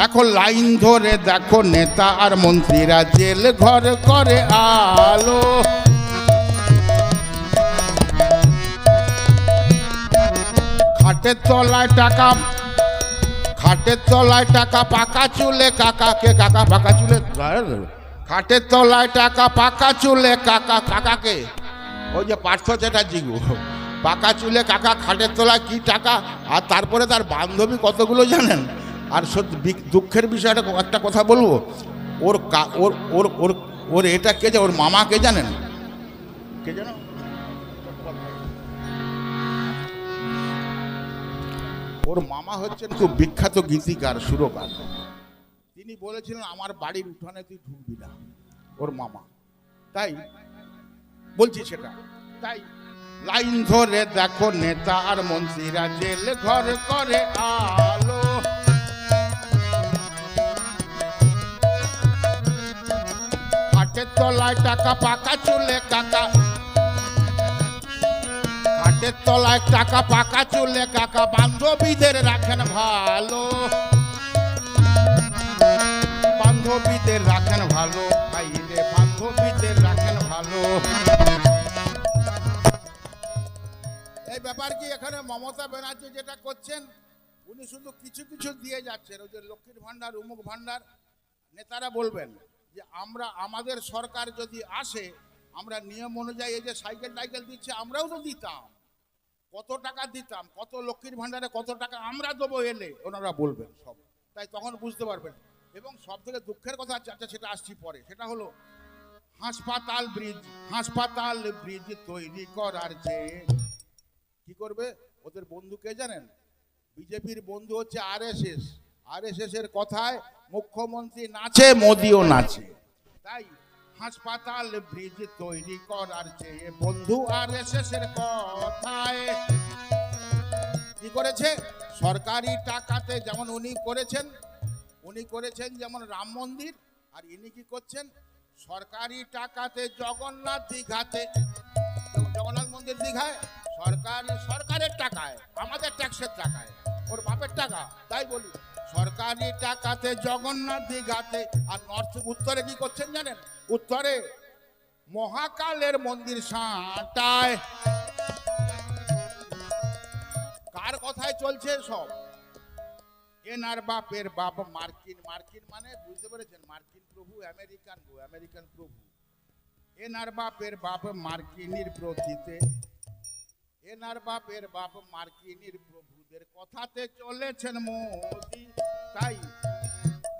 এখন লাইন ধরে দেখো নেতা আর মন্ত্রীরা জেল ঘর করে আলো। খাটের তলায় টাকা, খাটের তলায় টাকা, পাকা চুলে কাকাকে, কাকা পাকা চুলে, খাটের তলায় টাকা, পাকা চুলে কাকা, কাকাকে ওই যে পার্থ চ্যাটার্জি গো, পাকা চুলে কাকা, খাটের তলায় কি টাকা। আর তারপরে তার বান্ধবী কতগুলো জানেন। আর সত্যি দুঃখের বিষয়টা একটা কথা বলবো, ওর ওর ওর ওর ওর এটা কে যে ওর মামা কে জানেন, কে জানো? ওর মামা হচ্ছেন খুব বিখ্যাত গীতিকার, সুরকার। তিনি বলেছিলেন আমার বাড়ির উঠানে তুই ঢুকবি না, ওর মামা। তাই বলছি সেটা। তাই লাইন ধরে দেখো নেতা আর মন্ত্রীরা জেল ঘর করে আলো। খাটের তলায় টাকা, পাকা চুলে কাকা, খাটের তলায় টাকা, পাকা চুলে কাকা, বান্ধবীদের রাখেন ভালো, বান্ধবীদের রাখেন ভালো, ভাইরে বান্ধবীদের রাখেন ভালো। এই ব্যাপার কি এখানে মমতা ব্যানার্জি যেটা করছেন, উনি শুধু কিছু কিছু দিয়ে যাচ্ছেন। ওই যে লক্ষ্মীর ভান্ডার, উমুক ভান্ডার, নেতারা বলবেন যে আমরা, আমাদের সরকার যদি আসে আমরা নিয়ম অনুযায়ী এই যে সাইকেল টাইকেল দিচ্ছে আমরাও তো দিতাম, কত টাকা দিতাম, কত লক্ষ্মীর ভান্ডারে কত টাকা আমরা দেবো এলে, ওনারা বলবেন সব। তাই তখন বুঝতে পারবেন। এবং সব থেকে দুঃখের কথা আছে, সেটা আসছি পরে, সেটা হলো হাসপাতাল ব্রিজ, হাসপাতাল ব্রিজ তৈরি করার চেয়ে কি করবে ওদের বন্ধু কে জানেন? বিজেপির বন্ধু হচ্ছে আরএসএস। আরএসএস এর কথায় মুখ্যমন্ত্রী নাচে, মোদিও নাচে। তাই হাসপাতাল ব্রিজ তৈরি করার চেয়ে বন্ধু আরএসএস এর কথায় কি করেছে, সরকারি টাকাতে যেমন উনি করেছেন যেমন রাম মন্দির, আর ইনি কি করছেন সরকারি টাকাতে জগন্নাথ দীঘাতে, জগন্নাথ মন্দির দীঘায় সরকারের টাকায়, আমাদের ট্যাক্সের টাকায়, ওর বাপের টাকা। তাই বলি সরকারি টাকাতে জগন্নাথ দীঘাতে। আর উত্তরে কি করছেন জানেন? উত্তরে মহাকালের মন্দির সাঁটায়। কার কথায় চলছে সব? এনার বাপের বাপ মার্কিন, মার্কিন মানে বুঝতে পেরেছেন, মার্কিন প্রভু, আমেরিকান গো, আমেরিকান প্রভু। এনার বাপের বাপ মার্কিনীর প্রতিতে, এনার বাপের বাপ মার্কিনীর প্রভুদের কথাতে চলেছেন মোদি। তাই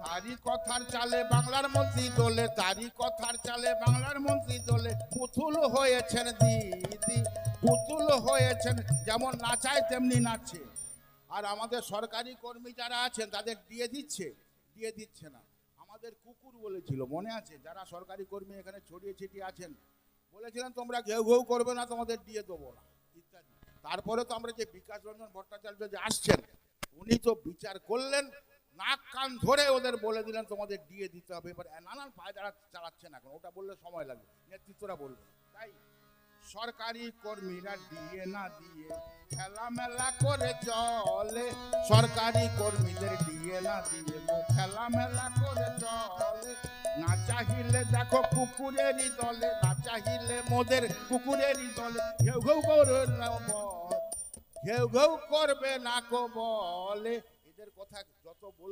তারই কথার চালে বাংলার মন্ত্রী দলে, তারই কথার চালে বাংলার মন্ত্রী দলে পুতুল হয়েছেন দিদি, পুতুল হয়েছেন, যেমন নাচায় তেমনি নাচছে। আর আমাদের সরকারি কর্মী যারা আছেন তাদের দিয়ে দিচ্ছে না। আমাদের কুকুর বলেছিল, মনে আছে? যারা সরকারি কর্মী এখানে ছড়িয়ে ছিটিয়ে আছেন, বলেছিলেন তোমরা ঘেউ ঘেউ করবে না, তোমাদের দিয়ে দেবো না ইত্যাদি। তারপরে তো আমরা যে বিকাশ রঞ্জন ভট্টাচার্য যে আসছেন, উনি তো বিচার করলেন, নাক কান ধরে ওদের বলে দিলেন তোমাদের দিয়ে দিতে হবে। এবার নানান পায়দারা চালাচ্ছেন এখন, ওটা বললে সময় লাগবে, নেতৃত্বরা বলবে। তাই সরকারি কর্মীরা দিয়ে না দিয়ে খেলামেলা করে চলে, সরকারি কর্মীদের দিয়ে না দিয়ে খেলামেলা করে চলে। না চাহিলে দেখো কুকুরেরই দলে, না চাহিলে মোদের কুকুরেরই দলে ঘেউ ঘেউ করে ঘেউ ঘেউ করবে না কো বলে। এদের কথা যত বলবো